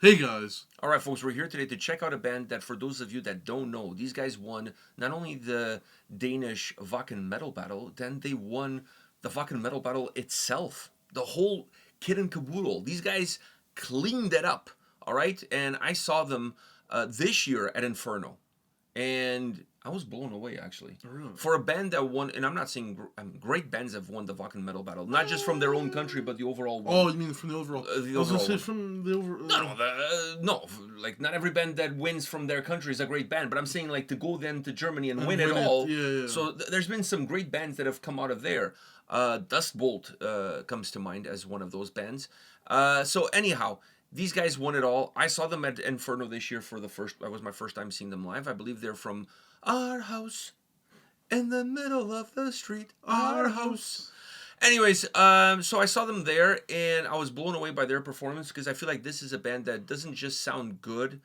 Hey guys. All right, folks, we're here today to check out a band that, for those of you that don't know, these guys won not only the Danish Wacken Metal Battle, then they won the Wacken Metal Battle itself. The whole kit and caboodle. These guys cleaned it up, all right? And I saw them this year at Inferno. And I was blown away, actually. Oh, really? For a band that won, and I'm not saying great bands have won the Wacken Metal Battle, not just from their own country, but the overall one. Oh, you mean from the overall? The I was gonna overall say one. from the overall. No, like not every band that wins from their country is a great band, but I'm saying like to go then to Germany and win it all. Yeah. So there's been some great bands that have come out of there. Dust Bolt comes to mind as one of those bands. So anyhow, these guys won it all. I saw them at Inferno this year for the first. That was my first time seeing them live. I believe they're from our house in the middle of the street. Our house. Anyways, so I saw them there, and I was blown away by their performance because I feel like this is a band that doesn't just sound good.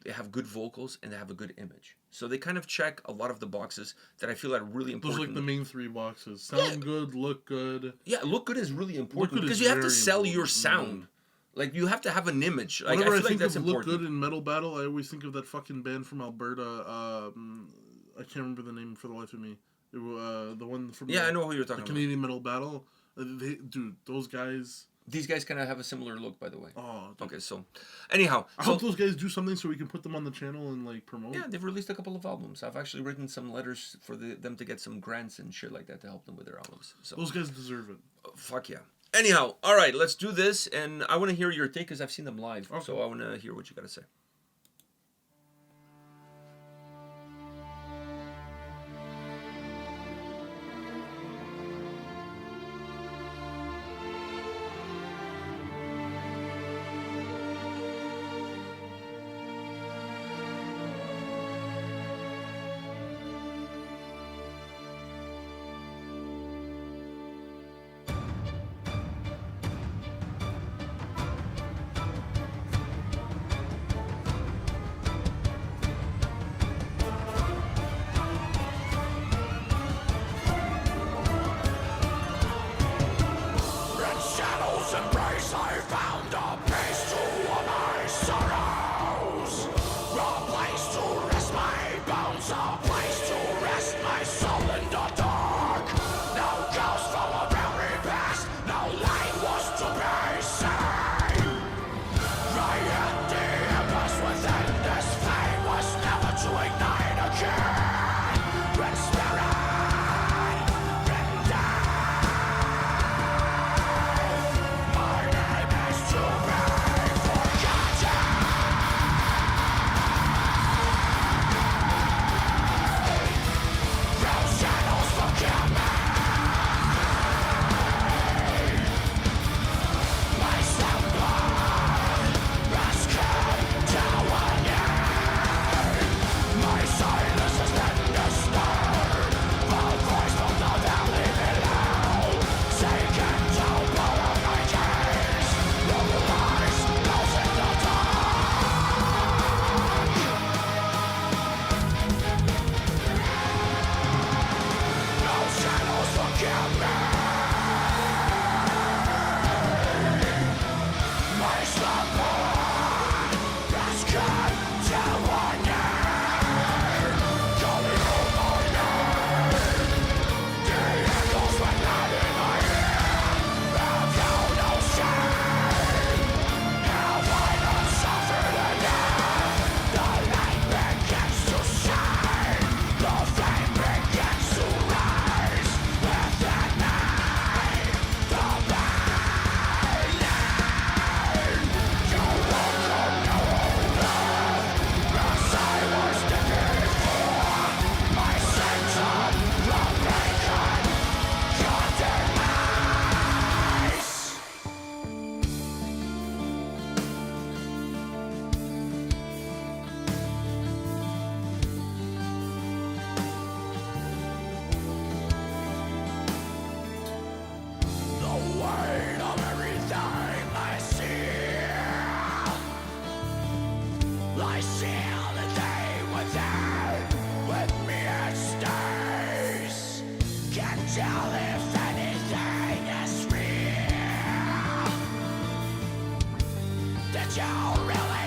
They have good vocals, and they have a good image. So they kind of check a lot of the boxes that I feel are really important. Those are like the main three boxes. Sound good, look good. Yeah, look good is really important because is you have to very sell important. your sound. Like, you have to have an image. Like, Whenever I feel like think that's of important. look good in metal battle, I always think of that fucking band from Alberta. I can't remember the name for the life of me. The one from Yeah, I know who you're talking the about. Canadian metal battle. Dude, those guys. These guys kind of have a similar look, by the way. Oh, dude. Okay, so anyhow, I hope those guys do something so we can put them on the channel and like promote. yeah, they've released a couple of albums. I've actually written some letters for them to get some grants and shit like that to help them with their albums. So Those guys deserve it. fuck yeah. Anyhow, all right, let's do this, and I want to hear your take because I've seen them live, Okay. so I want to hear what you got to say. I seal the day within with me it stays. Can't tell if anything is real. Did you really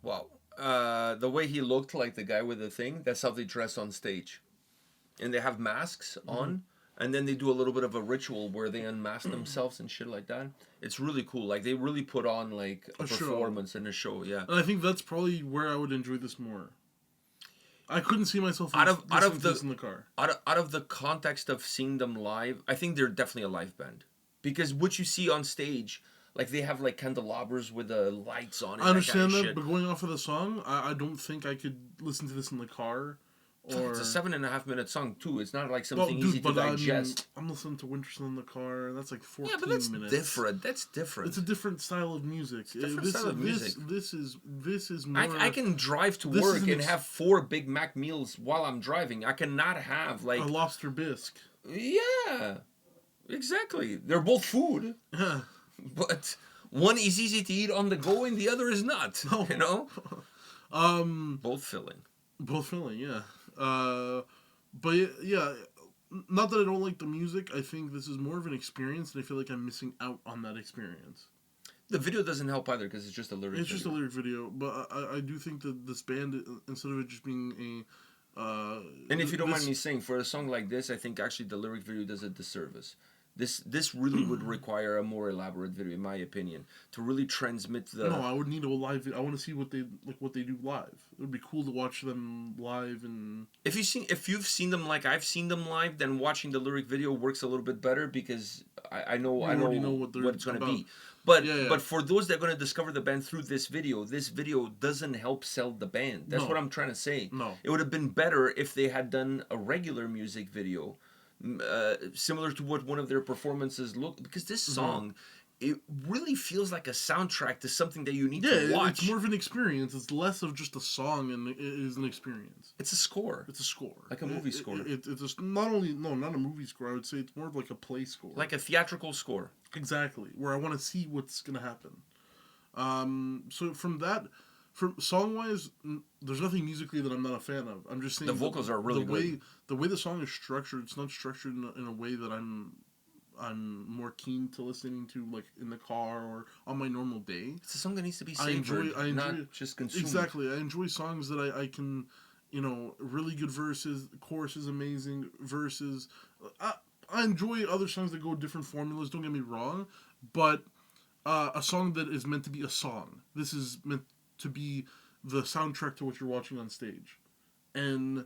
Wow. The way he looked like the guy with the thing, that's how they dress on stage. And they have masks on, and then they do a little bit of a ritual where they unmask themselves and shit like that. It's really cool. Like, they really put on, like, a performance and a show, yeah. And I think that's probably where I would enjoy this more. I couldn't see myself out of this in the car. Out of the context of seeing them live, I think they're definitely a live band. Because what you see on stage, like, they have, like, candelabras with the lights on it. I understand that, shit. but going off of the song, I don't think I could listen to this in the car. Or... It's a 7.5-minute song, too. It's not like something easy to digest. I'm listening to Winter Sun in the car, and that's like 14 minutes. Yeah, but that's different. That's different. It's a different style of music. It's a different style of music. This is more... I can drive to work and have 4 Big Mac meals while I'm driving. I cannot have, like... a lobster bisque. Yeah, exactly. They're both food. Yeah. But one is easy to eat on the go and the other is not. No. You know? Both filling. Both filling, yeah. But yeah, not that I don't like the music. I think this is more of an experience, and I feel like I'm missing out on that experience. The video doesn't help either because it's just a lyric. It's just a lyric video, but I do think that this band, instead of it just being a and if you don't mind me saying, for a song like this, I think actually the lyric video does a disservice. This really would require a more elaborate video, in my opinion, to really transmit the. No, I would need a live. I want to see what they do live. It would be cool to watch them live. And if you've seen them like I've seen them live, then watching the lyric video works a little bit better because I know what it's going to be. But but for those that are going to discover the band through this video doesn't help sell the band. That's what I'm trying to say. No, it would have been better if they had done a regular music video. Similar to what one of their performances looked, because this song, it really feels like a soundtrack to something that you need to watch. It's more of an experience. It's less of just a song, and it is an experience. It's a score. It's a score, like a movie score. It's not a movie score. I would say it's more of like a play score, like a theatrical score. Exactly, where I want to see what's gonna happen. So from that. From song-wise, there's nothing musically that I'm not a fan of. I'm just saying the vocals are really good. The way the song is structured, it's not structured in a way that I'm more keen to listening to, like in the car or on my normal day. It's a song that needs to be savored, I enjoy not just consumed. Exactly, I enjoy songs that I can, really good verses, chorus is amazing, verses. I enjoy other songs that go different formulas. Don't get me wrong, but a song that is meant to be a song. This is meant to be the soundtrack to what you're watching on stage. And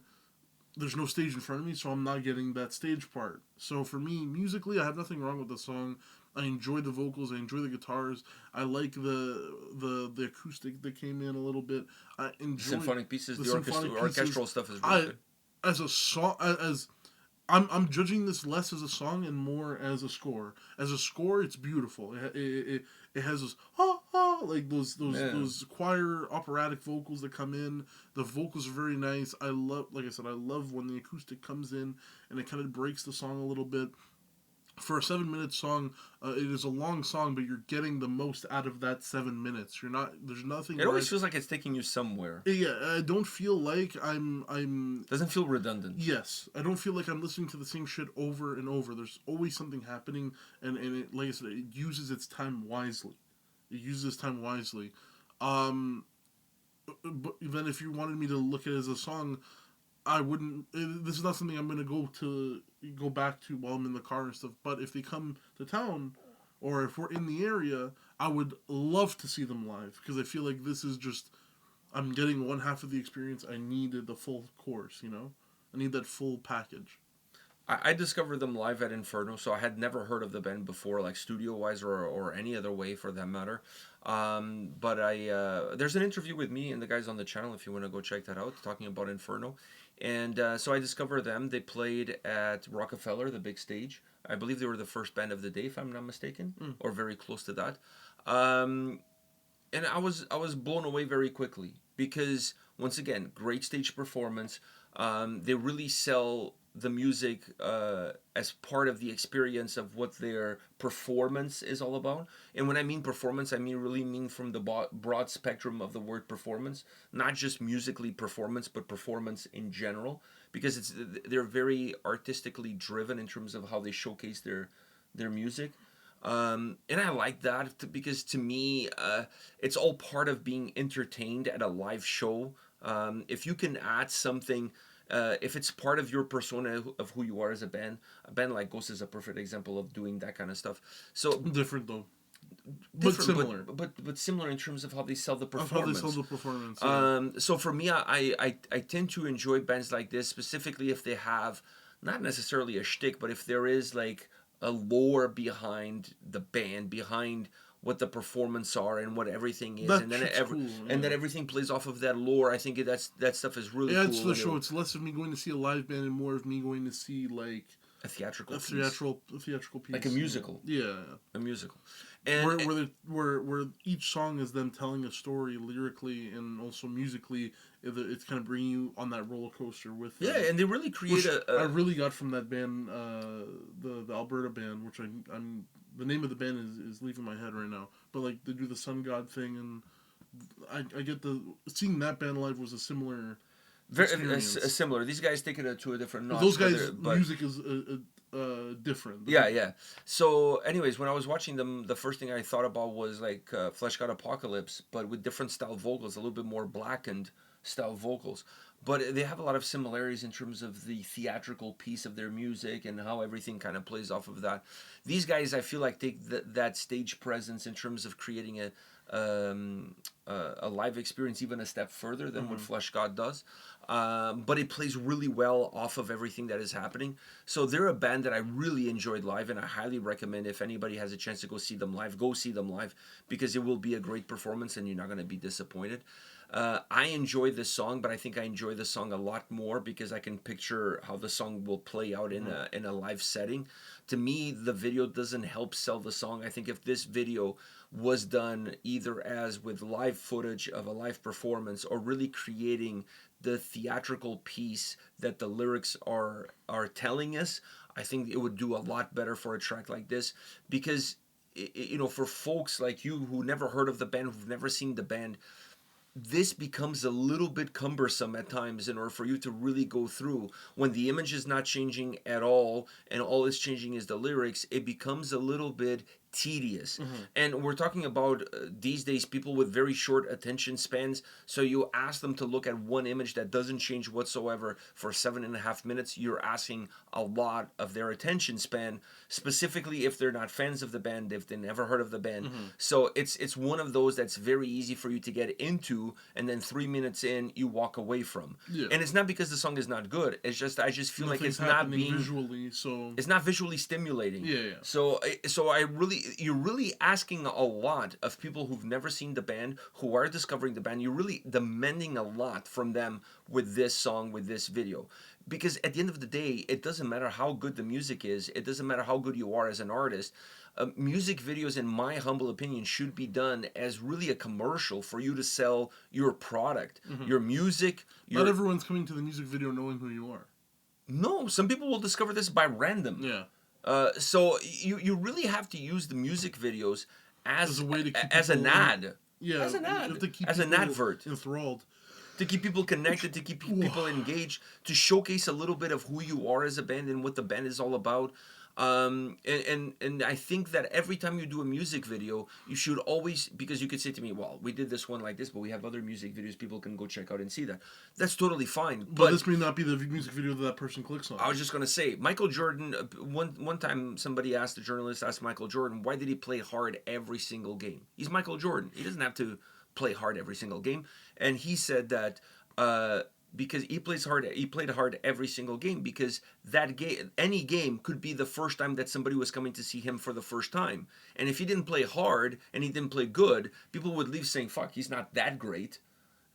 there's no stage in front of me, so I'm not getting that stage part. So for me, musically, I have nothing wrong with the song. I enjoy the vocals, I enjoy the guitars. I like the acoustic that came in a little bit. I enjoy symphonic pieces, the orchestral stuff is really good. As a song, I'm judging this less as a song and more as a score. As a score, it's beautiful. It has those like those choir operatic vocals that come in. The vocals are very nice. I love when the acoustic comes in and it kind of breaks the song a little bit. for a 7 minute song, it is a long song, but you're getting the most out of that 7 minutes. You're not. There's nothing. It always feels like it's taking you somewhere. Yeah, I don't feel like I'm. Doesn't feel redundant. Yes, I don't feel like I'm listening to the same shit over and over. There's always something happening, and it, like I said, it uses its time wisely. It uses its time wisely. But then if you wanted me to look at it as a song, I wouldn't. This is not something I'm gonna go back to while I'm in the car and stuff. But if they come to town, or if we're in the area, I would love to see them live because I feel like this is just. I'm getting one half of the experience. I needed the full course. I need that full package. I discovered them live at Inferno, so I had never heard of the band before, like studio wise or any other way for that matter. But there's an interview with me and the guys on the channel if you want to go check that out, talking about Inferno. And so I discovered them. They played at Rockefeller, the big stage. I believe they were the first band of the day, if I'm not mistaken, or very close to that. And I was blown away very quickly because once again, great stage performance. They really sell the music as part of the experience of what their performance is all about. And when I mean performance, I really mean from the broad spectrum of the word performance, not just musically performance, but performance in general, because they're very artistically driven in terms of how they showcase their music. And I like that because to me, it's all part of being entertained at a live show. If you can add something, if it's part of your persona of who you are as a band like Ghost is a perfect example of doing that kind of stuff. So Different though, but different, similar. but similar in terms of how they sell the Of how performance. they sell the performance. Yeah. So for me, I tend to enjoy bands like this, specifically if they have not necessarily a shtick, but if there is like a lore behind the band, behind what the performance are and what everything is, That and then shit's cool, and then yeah. everything plays off of that lore. I think that stuff is really Yeah, cool. it's the and show. It's less of me going to see a live band and more of me going to see like a theatrical a piece, theatrical piece, like a musical, Yeah, a musical, and where each song is them telling a story lyrically and also musically. It's kind of bringing you on that roller coaster with them. yeah, and they really create Which I really got from that band, the Alberta band, which I'm the name of the band is leaving my head right now. But like they do the Sun God thing, and I get seeing that band live was a similar very experience. similar. These guys take it to a different notch. Those but guys' but music is different. yeah. So, anyways, when I was watching them, the first thing I thought about was like Flesh God Apocalypse, but with different style vocals, a little bit more blackened style vocals. But they have a lot of similarities in terms of the theatrical piece of their music and how everything kind of plays off of that. These guys, I feel like, take that stage presence in terms of creating a live experience even a step further than what Flesh God does. But it plays really well off of everything that is happening. So they're a band that I really enjoyed live, and I highly recommend if anybody has a chance to go see them live because it will be a great performance and you're not going to be disappointed. I enjoy this song, but I think I enjoy the song a lot more because I can picture how the song will play out in a live setting. To me, the video doesn't help sell the song. I think if this video was done either as with live footage of a live performance or really creating the theatrical piece that the lyrics are telling us, I think it would do a lot better for a track like this because for folks like you who never heard of the band, who've never seen the band, this becomes a little bit cumbersome at times in order for you to really go through. When the image is not changing at all and all it's changing is the lyrics, it becomes a little bit tedious. And we're talking about these days people with very short attention spans, so you ask them to look at one image that doesn't change whatsoever for 7.5 minutes, you're asking a lot of their attention span, specifically if they're not fans of the band, if they never heard of the band. So it's one of those that's very easy for you to get into and then 3 minutes in you walk away from. And it's not because the song is not good, it's just I just feel like it's not being visually, so it's not visually stimulating. So you're really asking a lot of people who've never seen the band, who are discovering the band. You're really demanding a lot from them with this song, with this video. Because at the end of the day, it doesn't matter how good the music is. It doesn't matter how good you are as an artist. Music videos, in my humble opinion, should be done as really a commercial for you to sell your product, your music. Not everyone's coming to the music video knowing who you are. No, some people will discover this by random. Yeah. So you really have to use the music videos As a way to keep as an people ad, Yeah, as an you have ad, to keep as an people advert, enthralled. to keep people connected, to keep people engaged, to showcase a little bit of who you are as a band and what the band is all about. And I think that every time you do a music video, you should always, because you could say to me, well, we did this one like this, but we have other music videos people can go check out and see that. That's totally fine. But this may not be the music video that person clicks on. I was just gonna say, Michael Jordan. One time, somebody asked, a journalist asked Michael Jordan, why did he play hard every single game? He's Michael Jordan. He doesn't have to play hard every single game. And he said that because he plays hard, he played hard every single game because that game, any game, could be the first time that somebody was coming to see him for the first time. And if he didn't play hard and he didn't play good, people would leave saying, "Fuck, he's not that great."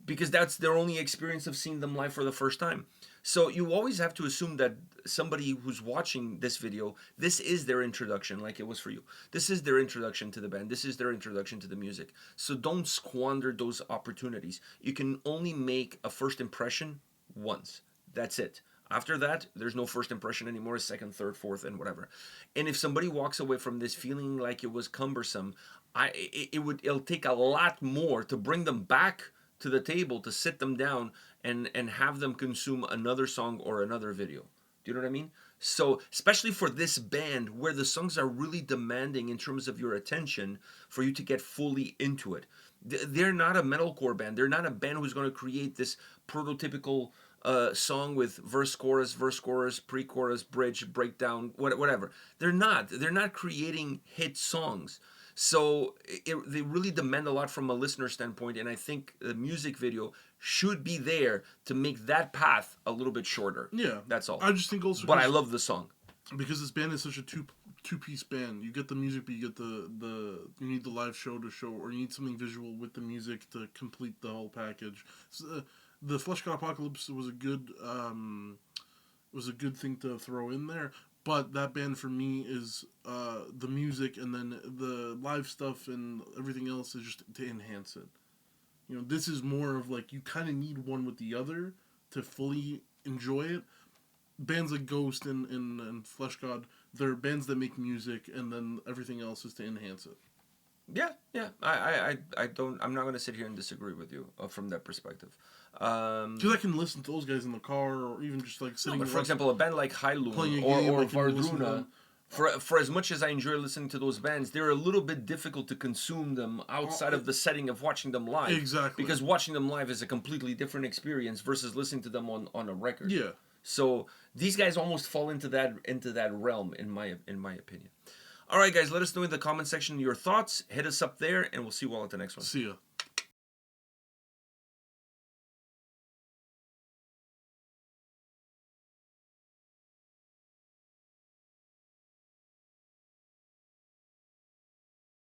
Because that's their only experience of seeing them live for the first time. So you always have to assume that somebody who's watching this video, this is their introduction, like it was for you. This is their introduction to the band. This is their introduction to the music. So don't squander those opportunities. You can only make a first impression once. That's it. After that, there's no first impression anymore, second, third, fourth, and whatever. And if somebody walks away from this feeling like it was cumbersome, it'll take a lot more to bring them back to the table, to sit them down and have them consume another song or another video. Do you know what I mean? So especially for this band where the songs are really demanding in terms of your attention for you to get fully into it. They're not a metalcore band. They're not a band who's going to create this prototypical song with verse, chorus, pre-chorus, bridge, breakdown, whatever. They're not. They're not creating hit songs. So they really demand a lot from a listener standpoint, and I think the music video should be there to make that path a little bit shorter. Yeah, that's all. I just think also, but I love the song because this band is such a two-piece band. You get the music, but you get the you need the live show to show, or you need something visual with the music to complete the whole package. So, the Flesh God Apocalypse was a good thing to throw in there. But that band for me is the music, and then the live stuff and everything else is just to enhance it. You know, this is more of like you kind of need one with the other to fully enjoy it. Bands like Ghost and Flesh God, they're bands that make music, and then everything else is to enhance it. Yeah. I don't. I'm not going to sit here and disagree with you from that perspective. Because I can listen to those guys in the car, or even just like sitting. No, but for example, a band like Hailun or Vardruna, for as much as I enjoy listening to those bands, they're a little bit difficult to consume them outside of the setting of watching them live. Exactly. Because watching them live is a completely different experience versus listening to them on a record. Yeah. So these guys almost fall into that realm in my opinion. All right, guys, let us know in the comment section your thoughts. Hit us up there, and we'll see you all at the next one. See ya.